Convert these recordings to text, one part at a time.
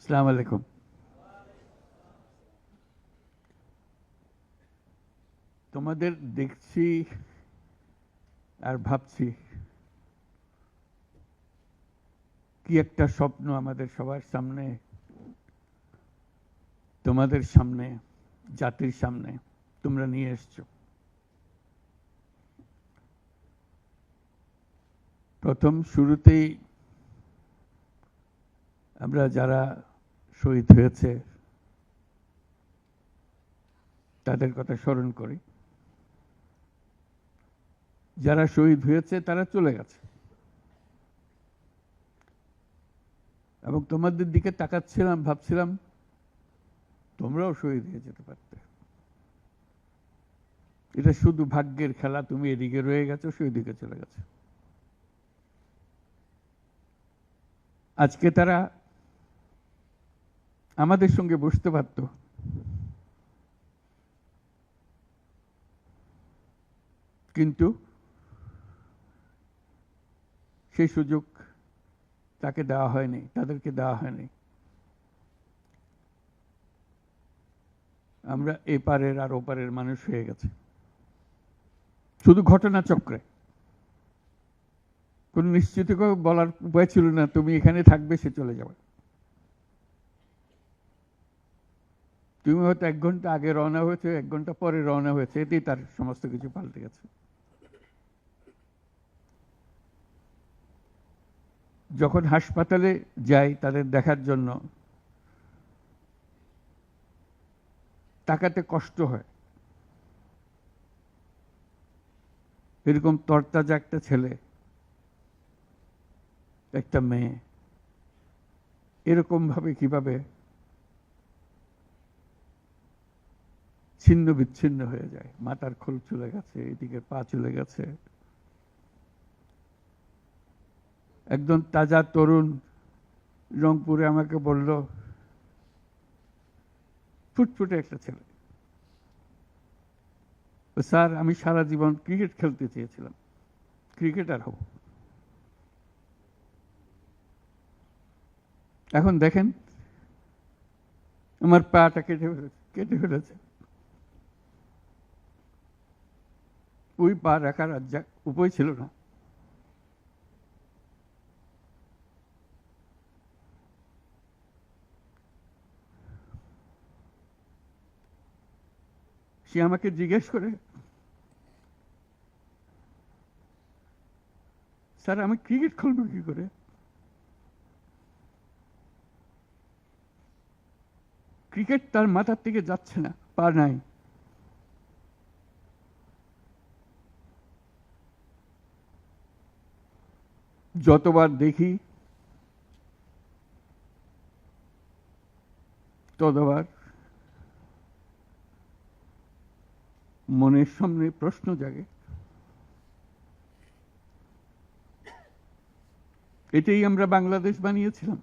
আসসালামু আলাইকুম। তোমাদের দেখছি আর ভাবছি কি একটা স্বপ্ন আমাদের সবার সামনে, তোমাদের সামনে, জাতির সামনে তোমরা নিয়ে এসছো। প্রথম শুরুতেই আমরা যারা শহীদ হয়েছে তাদের কথা স্মরণ করি। যারা শহীদ হয়েছে তারা চলে গেছে, এবং তোমাদের দিকে তাকাচ্ছিলাম, ভাবছিলাম তোমরাও শহীদ হয়ে যেতে পারতে। এটা শুধু ভাগ্যের খেলা, তুমি এদিকে রয়ে গেছো, সেই দিকে চলে গেছে। আজকে তারা আমাদের সঙ্গে বসতে পারত, কিন্তু সেই সুযোগ তাকে দেওয়া হয়নি, তাদেরকে দেওয়া হয়নি। আমরা এপারের আর ওপারের মানুষ হয়ে গেছে শুধু ঘটনাচক্রে। কোন নিশ্চিত বলার উপায় ছিল না তুমি এখানে থাকবে, সে চলে যাবে। তুমি হয়তো 1 ঘন্টা আগে রওনা হয়েছে, 1 ঘন্টা পরে রওনা হয়েছে, এতেই তার সমস্ত কিছু পাল্টে গেছে। যখন হাসপাতালে যাই তাদের দেখার জন্য, তাকাতে কষ্ট হয়। এরকম তরতাজা একটা ছেলে, একটা মেয়ে এরকম ভাবে কিভাবে ছিন্ন বিচ্ছিন্ন হয়ে যায়। মাথার খোল চলে গেছে, এদিকে পা চলে গেছে। একজন তাজা তরুণ রংপুরে আমাকে বলল, ফুটফুটে একটা ছেলে, স্যার আমি সারা জীবন ক্রিকেট খেলতে চেয়েছিলাম, ক্রিকেটার হব। এখন দেখেন আমার পাটা কেটে ফেলেছে। ওই পা রাখার আর উপায় ছিল না। সে আমাকে জিজ্ঞেস করে, স্যার আমি ক্রিকেট খেলবো কি করে? ক্রিকেট তার মাথার থেকে যাচ্ছে না, পা নাই। যতবার দেখি ততবার মনের সামনে প্রশ্ন জাগে। এটাই আমরা বাংলাদেশ বানিয়েছিলাম,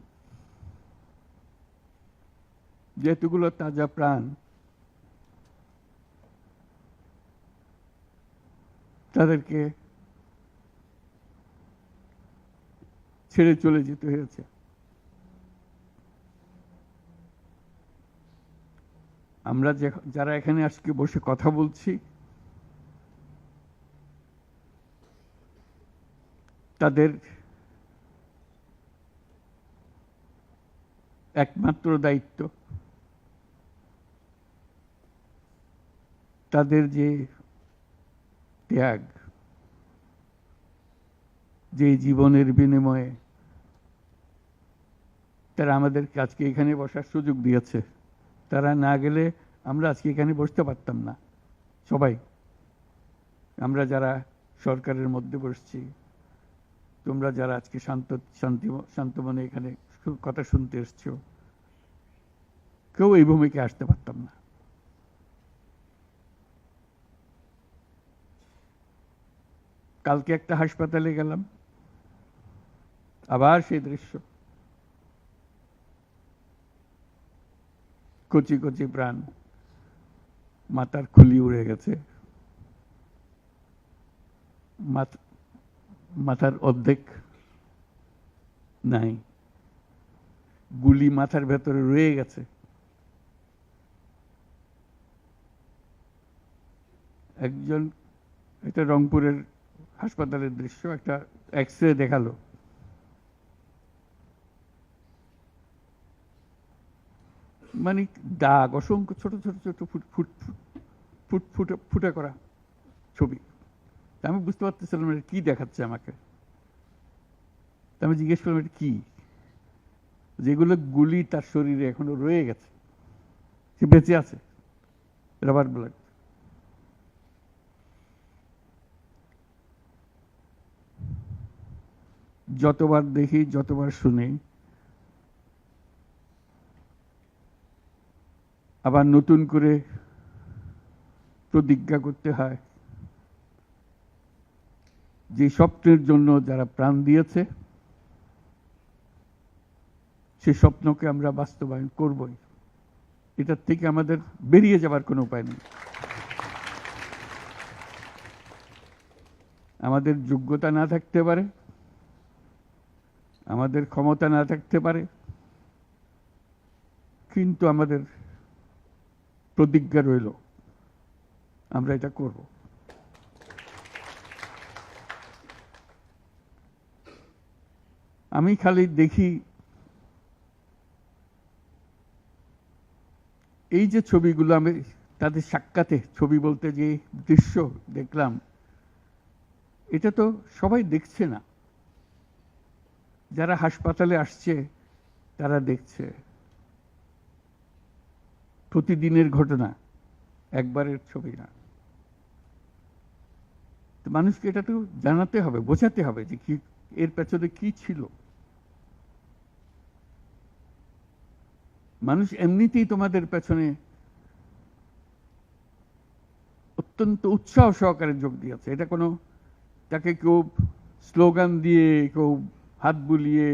যেহেতুগুলো তাজা প্রাণ তাদেরকে ছেড়ে চলে যেতে হয়েছে। আমরা যারা এখানে আজকে বসে কথা বলছি, তাদের একমাত্র দায়িত্ব তাদের যে ত্যাগ, যে জীবনের বিনিময়ে তারা আমাদেরকে আজকে এখানে বসার সুযোগ দিয়েছে। তারা না গেলে আমরা আজকে এখানে বসতে পারতাম না। সবাই আমরা যারা সরকারের মধ্যে বসছি, তোমরা যারা আজকে শান্ত মনে এখানে কথা শুনতে এসছো, কেউ এই ভূমিকায় আসতে পারতাম না। কালকে একটা হাসপাতালে গেলাম, আবার সেই দৃশ্য। কচি কচি প্রাণ, মাথার খুলি উড়ে গেছে, মাথার অর্ধেক নাই। গুলি মাথার ভেতরে রয়ে গেছে। একজন, এটা রংপুরের হাসপাতালের দৃশ্য, একটা এক্স-রে দেখালো, মানে দাগ, অসংখ্য ছোট ছোট ছোট ফুট ফুট ফুট ফুটে ফুটে করা ছবি। আমি বুঝতে পারতেছিলাম এটা কি দেখাচ্ছে আমাকে। আমি জিজ্ঞেস করলাম এটা কি? যেগুলো গুলি তার শরীরে এখনো রয়ে গেছে, সে বেঁচে আছে, রাবার ব্লাড। যতবার দেখি, যতবার শুনি, আবার নতুন করে প্রতিজ্ঞা করতে হয় যে স্বপ্নের জন্য যারা প্রাণ দিয়েছে সে স্বপ্নকে আমরা বাস্তবায়ন করবই। এটার থেকে আমাদের বেরিয়ে যাবার কোনো উপায় নেই। আমাদের যোগ্যতা না থাকতে পারে, আমাদের ক্ষমতা না থাকতে পারে, কিন্তু আমাদের প্রতিজ্ঞা রইল আমরা এটা করব। আমি খালি দেখি এই যে ছবিগুলো, আমি তাদের সাক্ষাতে ছবি বলতে যে দৃশ্য দেখলাম, এটা তো সবাই দেখছে না। যারা হাসপাতালে আসছে তারা দেখছে, প্রতিদিনের ঘটনা, একবারের ছবি না। তো মানুষকে এটা তো জানাতে হবে, বোঝাতে হবে যে কি এর পেছনে কি ছিল। মানুষ এমনিতেই তোমাদের পেছনে অত্যন্ত উৎসাহ সহকারে যোগ দিয়েছে। এটা কোনো তাকে কেউ স্লোগান দিয়ে, কেউ হাত বুলিয়ে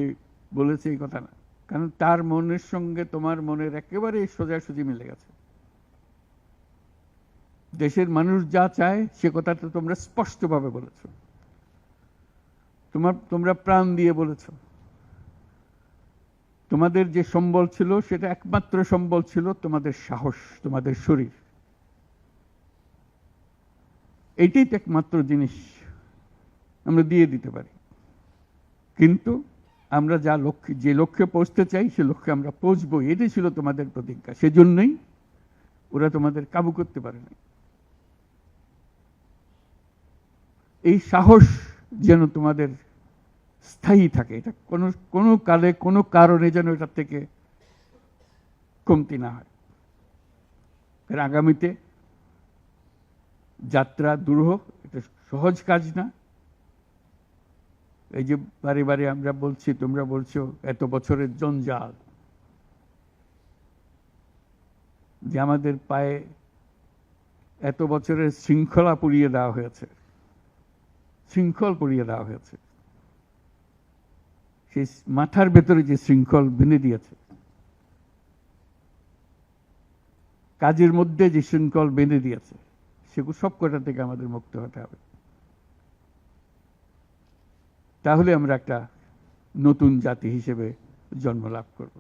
বলেছে এই কথা না, কারণ তার মনের সঙ্গে তোমার মনের একেবারে সোজাসুজি মিলে গেছে। দেশের মানুষ যা চায় সে কথাটা তোমরা স্পষ্টভাবে বলেছ, তোমরা প্রাণ দিয়ে বলেছ। তোমাদের যে সম্বল ছিল সেটা একমাত্র সম্বল ছিল তোমাদের সাহস, তোমাদের শরীর। এইটাই তো একমাত্র জিনিস আমরা দিয়ে দিতে পারি। কিন্তু আমরা যে লক্ষ্যে পৌঁছতে চাই সে লক্ষ্যে আমরা পৌঁছবো, এটাই ছিল তোমাদের প্রতিজ্ঞা। সেজন্যই ওরা তোমাদের কাবু করতে পারে না। এই সাহস যেন তোমাদের স্থায়ী থাকে, এটা কোনো কালে কোনো কারণে যেন এটার থেকে কমতি না হয়। এর আগামীতে যাত্রা দুরূহ, এটা সহজ কাজ না। এই যে বারে বারে আমরা বলছি, তোমরা বলছো এত বছরের জঞ্জাল, যে আমাদের পায়ে এত বছরের শৃঙ্খলা পুড়িয়ে দেওয়া হয়েছে, শৃঙ্খল পুড়িয়ে দেওয়া হয়েছে। সেই মাথার ভেতরে যে শৃঙ্খল বেঁধে দিয়েছে, কাজের মধ্যে যে শৃঙ্খল বেঁধে দিয়েছে, সেগুলো সব কটা থেকে আমাদের মুক্ত হতে হবে। তাহলে আমরা একটা নতুন জাতি হিসেবে জন্ম লাভ করব।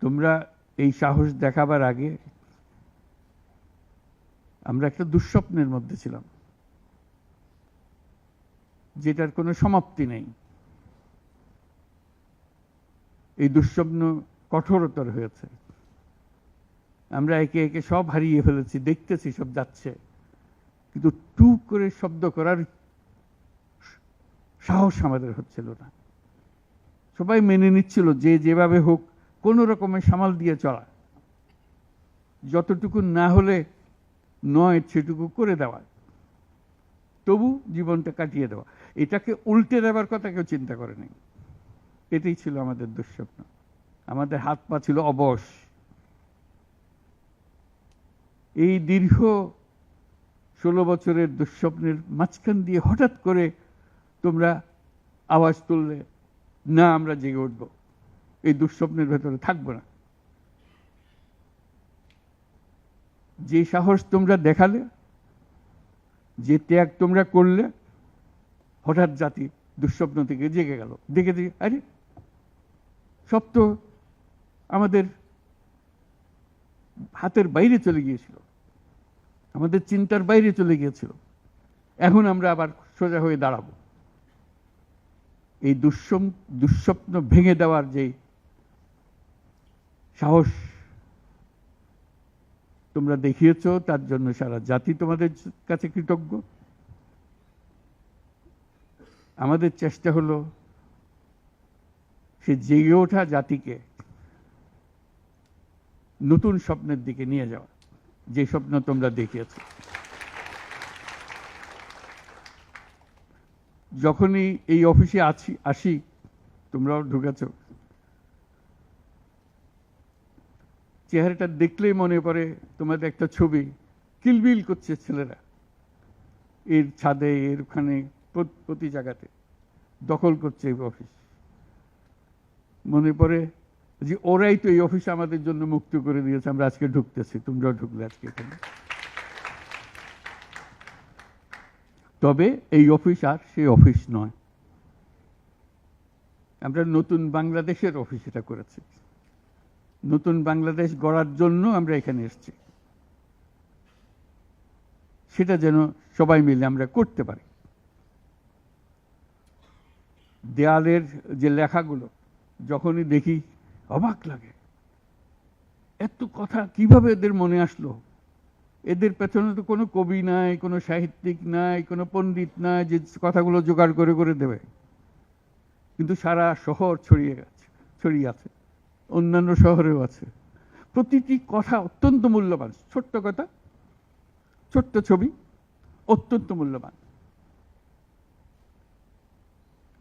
তোমরা এই সাহস দেখাবার আগে আমরা একটা দুঃস্বপ্নের মধ্যে ছিলাম, যেটার কোনো সমাপ্তি নেই। এই দুঃস্বপ্ন কঠোরতর হয়েছে। আমরা একে একে সব হারিয়ে ফেলেছি, দেখতেছি সব যাচ্ছে, কিন্তু টুক করে শব্দ করার সাহস আমাদের হচ্ছিল না। সবাই মেনে নিচ্ছিল যে যেভাবে হোক কোন রকমের সামাল দিয়ে চলা, যতটুকু না হলে নয় সেটুকু করে দেওয়া, তবু জীবনটা কাটিয়ে দেওয়া। এটাকে উল্টে দেওয়ার কথা কেউ চিন্তা করে নাই। এটাই ছিল আমাদের দুঃস্বপ্ন। আমাদের হাত পা ছিল অবশ। এই দীর্ঘ 16 বছরের দুঃস্বপ্নের মাঝখান দিয়ে হঠাৎ করে তোমরা আওয়াজ তুললে, না আমরা জেগে উঠব, এই দুঃস্বপ্নের ভেতরে থাকবো না। যে সাহস তোমরা দেখালে, যে ত্যাগ তোমরা করলে, হঠাৎ জাতি দুঃস্বপ্ন থেকে জেগে গেল, দেখে দিয়ে আরে সব তো আমাদের হাতের বাইরে চলে গিয়েছিল, আমাদের চিন্তার বাইরে চলে গিয়েছিল, এখন আমরা আবার সোজা হয়ে দাঁড়াবো। এই দুঃস্বপ্ন ভেঙে দেওয়ার যে সাহস তোমরা দেখিয়েছ, তার জন্য সারা জাতি তোমাদের কাছে কৃতজ্ঞ। আমাদের চেষ্টা হলো সে জেগে ওঠা জাতিকে নতুন স্বপ্নের দিকে নিয়ে যাওয়া, যে স্বপ্ন তোমরা দেখিয়েছ। যখনই এই অফিসে আসি, তোমরাও ঢুকেছ, চেহারাটা দেখলেই মনে পড়ে তোমাদের একটা ছবি, কিলবিল করছে ছেলেরা এর ছাদে, এর ওখানে, প্রতি জায়গাতে দখল করছে এই অফিস। মনে পড়ে যে ওরাই তো এই অফিস আমাদের জন্য মুক্ত করে দিয়েছে, আমরা আজকে ঢুকতেছি, তোমরাও ঢুকলে আজকে এখানে। তবে এই অফিস আর সেই অফিস নয়, আমরা নতুন বাংলাদেশের অফিস এটা করেছি। নতুন বাংলাদেশ গড়ার জন্য আমরা এখানে এসেছি, সেটা যেন সবাই মিলে আমরা করতে পারি। দেয়ালের যে লেখাগুলো যখনই দেখি অবাক লাগে, এত কথা কিভাবে এদের মনে আসলো। এদের পেছনে তো কোনো কবি নাই, কোনো সাহিত্যিক নাই, কোনো পণ্ডিত নাই যে কথাগুলো জোগাড় করে করে দেবে, কিন্তু সারা শহর ছড়িয়ে আছে, অন্যান্য শহরেও আছে। প্রতিটি কথা অত্যন্ত মূল্যবান, ছোট্ট কথা, ছোট্ট ছবি, অত্যন্ত মূল্যবান।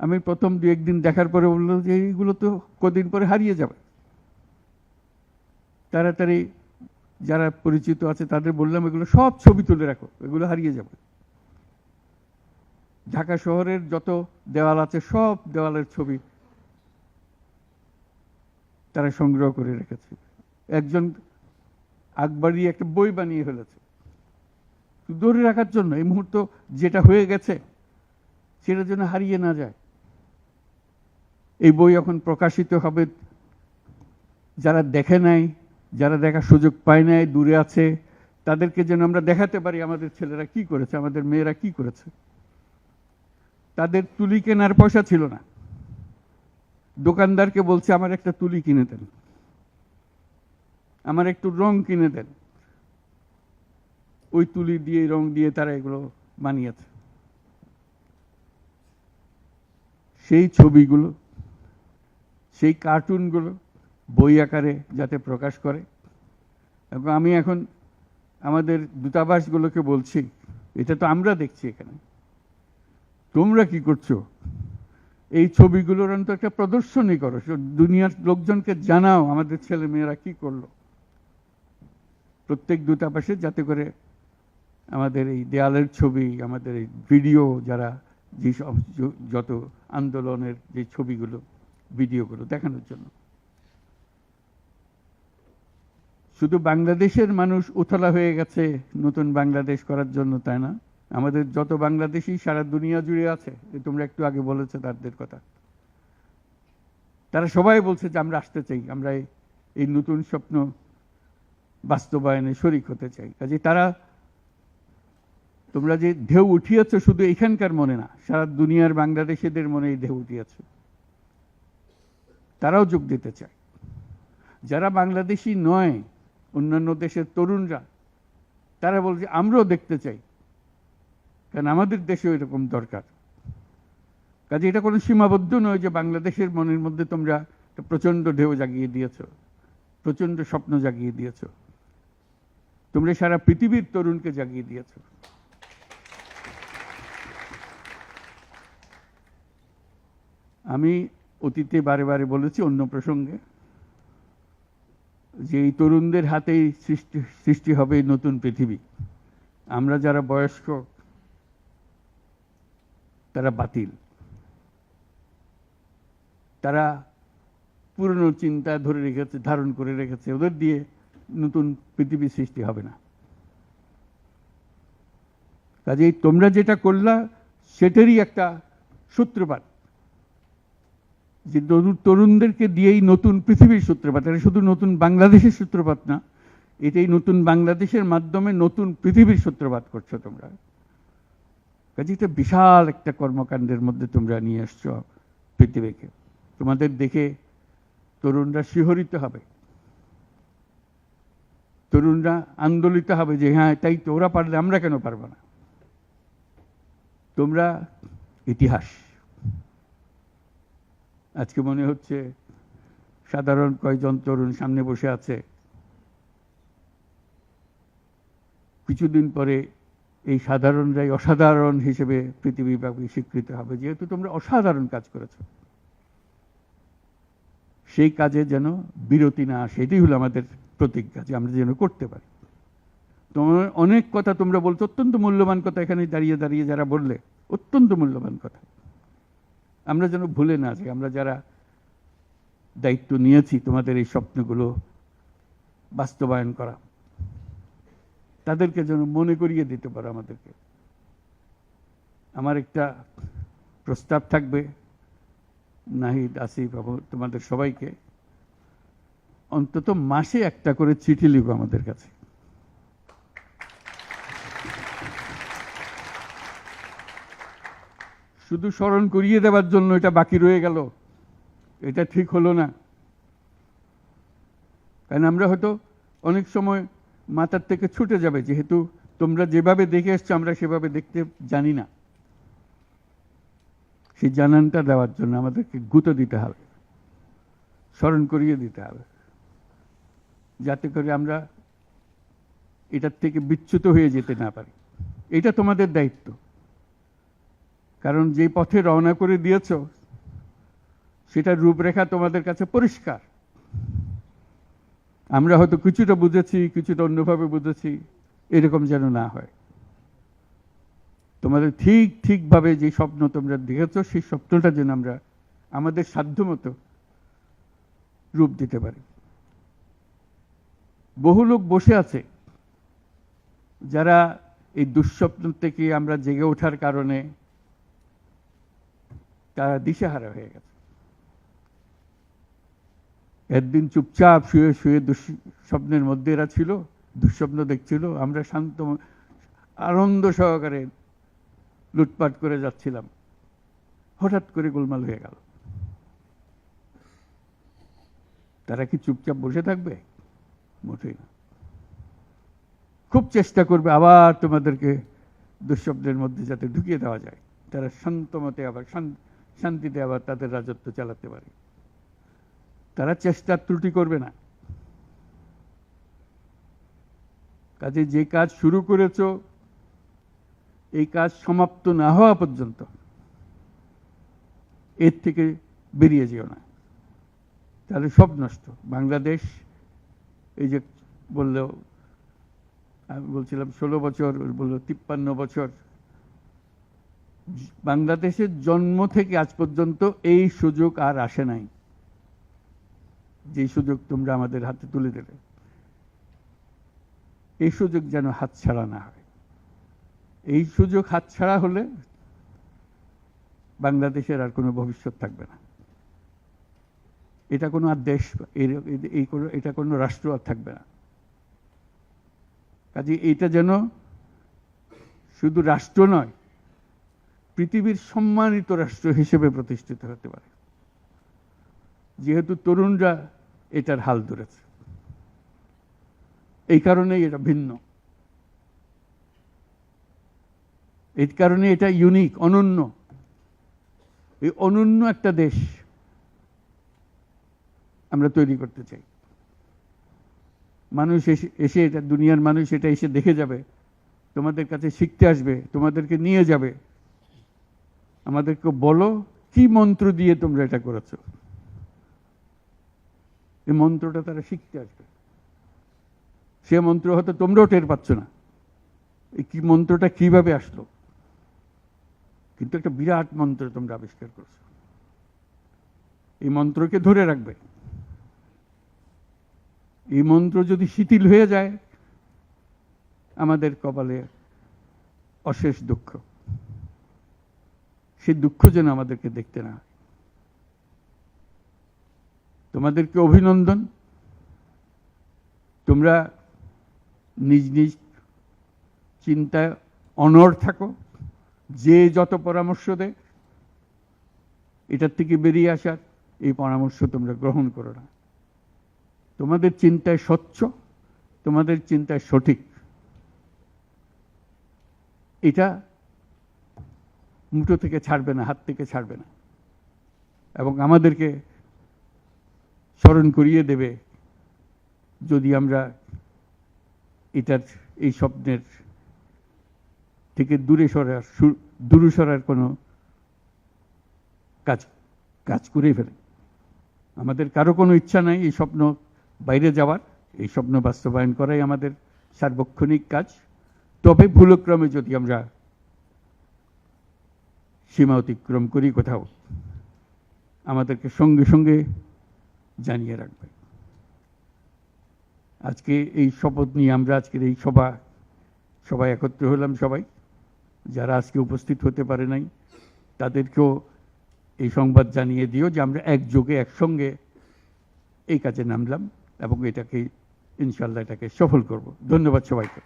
আমি প্রথম 2-1 দিন দেখার পরে বললাম যে এইগুলো তো কদিন পরে হারিয়ে যাবে। তাড়াতাড়ি যারা পরিচিত আছে তাদের বললাম এগুলো সব ছবি তুলে রাখো, এগুলো হারিয়ে যাবে। ঢাকা শহরের যত দেওয়াল আছে সব দেওয়ালের ছবি তারা সংগ্রহ করে রেখেছে। একজন আকবরী একটা বই বানিয়ে ফেলেছে ধরে রাখার জন্য, এই মুহূর্ত যেটা হয়ে গেছে সেটার জন্য হারিয়ে না যায়। এই বই এখন প্রকাশিত হবে, যারা দেখে নাই, যারা দেখার সুযোগ পায় নাই, দূরে আছে, তাদেরকে যেন আমরা দেখাতে পারি আমাদের ছেলেরা কি করেছে, আমাদের মেয়েরা কি করেছে। তাদের তুলি কেনার পয়সা ছিল না, দোকানদারকে বলছে আমার একটা তুলি কিনে দেন, আমার একটু রং কিনে দেন। ওই তুলি দিয়ে, রং দিয়ে তারা এগুলো বানিয়েছে। সেই ছবিগুলো, সেই কার্টুনগুলো বই আকারে যাতে প্রকাশ করে। এবং আমি এখন আমাদের দূতাবাসগুলোকে বলছি, এটা তো আমরা দেখছি এখানে, তোমরা কি করছো, এই ছবিগুলোর অন্তত একটা প্রদর্শনী করো, দুনিয়ার লোকজনকে জানাও আমাদের ছেলে মেয়েরা কি করলো। প্রত্যেক দূতাবাসে যাতে করে আমাদের এই দেয়ালের ছবি, আমাদের এই ভিডিও, যারা যেসব যত আন্দোলনের যে ছবিগুলো, ভিডিওগুলো দেখানোর জন্য। শুধু বাংলাদেশের মানুষ উতলা হয়ে গেছে নতুন বাংলাদেশ করার জন্য, তাই না? আমাদের যত বাংলাদেশি সারা দুনিয়া জুড়ে আছে, তোমরা একটু আগে বলেছো তাদের কথা, তারা সবাই বলছে যে আমরা আসতে চাই, আমরা এই নতুন স্বপ্ন বাস্তবায়নে শরিক হতে চাই। কাজে তারা, তোমরা যে ঢেউ উঠিয়েছ শুধু এখানকার মনে না, সারা দুনিয়ার বাংলাদেশিদের মনে এই ঢেউ উঠিয়েছে, তারাও যোগ দিতে চায়। যারা বাংলাদেশি নয়, অন্যান্য দেশের তরুণরা, তারা বলছে আমরাও দেখতে চাই, কারণ আমাদের দেশেও এরকম দরকার। কাজে এটা কোনো সীমাবদ্ধ নয় যে বাংলাদেশের মনের মধ্যে তোমরা একটা প্রচন্ড ঢেউ জাগিয়ে দিয়েছ, প্রচন্ড স্বপ্ন জাগিয়ে দিয়েছ, তোমরা সারা পৃথিবীর তরুণকে জাগিয়ে দিয়েছ। আমি অতীতে বারে বারে বলেছি অন্য প্রসঙ্গে যে এই তরুণদের হাতেই সৃষ্টি হবে নতুন পৃথিবী। আমরা যারা বয়স্ক তারা বাতিল, তারা পুরনো চিন্তা ধরে রেখেছে, ধারণ করে রেখেছে, ওদের দিয়ে নতুন পৃথিবী সৃষ্টি হবে না। কাজেই তোমরা যেটা করলা সেটারই একটা সূত্রপাত, যে তরুণদেরকে দিয়েই নতুন পৃথিবীর সূত্রপাত। এটা শুধু নতুন বাংলাদেশের সূত্রপাত না, এটাই নতুন বাংলাদেশের মাধ্যমে নতুন পৃথিবীর সূত্রপাত করছো তোমরা। কাজে এটা বিশাল একটা কর্মকাণ্ডের মধ্যে তোমরা নিয়ে আসছো পৃথিবীকে। তোমাদের দেখে তরুণরা শিহরিত হবে, তরুণরা আন্দোলিত হবে যে হ্যাঁ তাই তো, ওরা পারলে আমরা কেন পারবো না। তোমরা ইতিহাস। আজকে মনে হচ্ছে সাধারণ কয়েকজন তরুণ সামনে বসে আছে, কিছুদিন পরে এই সাধারণরাই অসাধারণ হিসেবে পৃথিবীব্যাপী স্বীকৃত হবে, যেহেতু তোমরা অসাধারণ কাজ করেছ। সেই কাজে যেন বিরতি না আসে, এটাই হলো আমাদের প্রতিজ্ঞা, যে আমরা যেন করতে পারি। তোমার অনেক কথা তোমরা বলছো, অত্যন্ত মূল্যবান কথা, এখানে দাঁড়িয়ে দাঁড়িয়ে যারা বললে অত্যন্ত মূল্যবান কথা, আমরা যেন ভুলে না যাই। আমরা যারা দায়িত্ব নিয়েছি তোমাদের এই স্বপ্নগুলো বাস্তবায়ন করা, তাদেরকে যেন মনে করিয়ে দিতে পারো আমাদেরকে। আমার একটা প্রস্তাব থাকবে, নাহিদ, আসিফ, তোমাদের সবাইকে, অন্তত মাসে একটা করে চিঠি লিখো আমাদের কাছে। শুধু স্মরণ করিয়ে দেওয়ার জন্য এটা বাকি রয়ে গেল, এটা ঠিক হলো না। কারণ আমরা হয়তো অনেক সময় মাথার থেকে ছুটে যাবে, যেহেতু তোমরা যেভাবে দেখে এসছো আমরা সেভাবে দেখতে জানি না। সেই জানানটা দেওয়ার জন্য আমাদেরকে গুঁতো দিতে হবে, স্মরণ করিয়ে দিতে হবে, যাতে করে আমরা এটার থেকে বিচ্যুত হয়ে যেতে না পারি। এটা তোমাদের দায়িত্ব, কারণ যে পথে রওনা করে দিয়েছ সেটার রূপরেখা তোমাদের কাছে পরিষ্কার। আমরা হয়তো কিছুটা বুঝেছি, কিছুটা অন্যভাবে বুঝেছি, এরকম যেন না হয়। তোমাদের ঠিকভাবে যে স্বপ্ন তোমরা দেখেছ, সেই স্বপ্নটা যেন আমরা আমাদের সাধ্যমতো রূপ দিতে পারি। বহু লোক বসে আছে যারা এই দুঃস্বপ্ন থেকে আমরা জেগে ওঠার কারণে তারা দিশেহারা হয়ে গেছে। একদিন চুপচাপ শুয়ে শুয়ে দুঃস্বপ্নের মধ্যে এরা ছিল, দুঃস্বপ্ন দেখছিল, আমরা শান্ত আনন্দ সহকারে লুটপাট করে যাচ্ছিলাম, হঠাৎ করে গোলমাল হয়ে গেল। তারা কি চুপচাপ বসে থাকবে? মোটেই না। খুব চেষ্টা করবে আবার তোমাদেরকে দুঃস্বপ্নের মধ্যে যাতে ঢুকিয়ে দেওয়া যায়, তারা শান্তমতে আবার শান্তিতে আবার তাদের রাজত্ব চালাতে পারে। তারা চেষ্টার ত্রুটি করবে না। কাজে যে কাজ শুরু করেছো, এই কাজ সমাপ্ত না হওয়া পর্যন্ত এর থেকে বেরিয়ে যেও না, তাহলে সব নষ্ট। বাংলাদেশ এই যে বললো, আমি বলছিলাম 16 বছর, বললো 53 বছর। বাংলাদেশের জন্ম থেকে আজ পর্যন্ত এই সুযোগ আর আসে নাই, যে সুযোগ তোমরা আমাদের হাতে তুলে দেবে। এই সুযোগ যেন হাতছাড়া না হয়। এই সুযোগ হাতছাড়া হলে বাংলাদেশের আর কোনো ভবিষ্যৎ থাকবে না। এটা কোনো আর দেশ, এটা কোনো রাষ্ট্র আর থাকবে না। কাজে এইটা যেন শুধু রাষ্ট্র নয়, পৃথিবীর সম্মানিত রাষ্ট্র হিসেবে প্রতিষ্ঠিত হতে পারে, যেহেতু তরুণরা এটার হাল ধরেছে। এই কারণেই এটা ভিন্ন, এই কারণে এটা ইউনিক, অনন্য। এই অনন্য একটা দেশ আমরা তৈরি করতে চাই। মানুষ এসে এটা, দুনিয়ার মানুষ এটা এসে দেখে যাবে, তোমাদের কাছে শিখতে আসবে, তোমাদেরকে নিয়ে যাবে। আমাদেরকে বলো কি মন্ত্র দিয়ে তোমরা এটা করেছো, এই মন্ত্রটা তারা শিখতে আসবে। সে মন্ত্র হয়তো তোমরাও টের পাচ্ছ না, এই কি মন্ত্রটা কিভাবে আসলো, কিন্তু একটা বিরাট মন্ত্র তোমরা আবিষ্কার করছো। এই মন্ত্রকে ধরে রাখবে। এই মন্ত্র যদি শিথিল হয়ে যায়, আমাদের কপালে অশেষ দুঃখ। সেই দুঃখ যেন আমাদেরকে দেখতে না হয়। তোমাদেরকে অভিনন্দন। তোমরা নিজ নিজ চিন্তায় অনড় থাকো। যে যত পরামর্শ দেয় এটার থেকে বেরিয়ে আসার, এই পরামর্শ তোমরা গ্রহণ করো না। তোমাদের চিন্তায় স্বচ্ছ, তোমাদের চিন্তায় সঠিক, এটা মুঠো থেকে ছাড়বে না, হাত থেকে ছাড়বে না, এবং আমাদেরকে স্মরণ করিয়ে দেবে যদি আমরা এটার, এই স্বপ্নের থেকে দূরে সরার কোনো কাজ করে ফেলে। আমাদের কারো কোনো ইচ্ছা নাই এই স্বপ্ন বাইরে যাওয়ার, এই স্বপ্ন বাস্তবায়ন করাই আমাদের সার্বক্ষণিক কাজ। তবে ভুলক্রমে যদি আমরা সীমা অতিক্রম করি কোথাও, আমাদেরকে সঙ্গে সঙ্গে জানিয়ে রাখবে। আজকে এই শপথ নিয়ে আমরা আজকের এই সবাই একত্র হলাম। সবাই যারা আজকে উপস্থিত হতে পারে নাই তাদেরকেও এই সংবাদ জানিয়ে দিও যে আমরা একযোগে একসঙ্গে এই কাজে নামলাম এবং এটাকে ইনশাল্লাহ এটাকে সফল করব। ধন্যবাদ সবাইকে।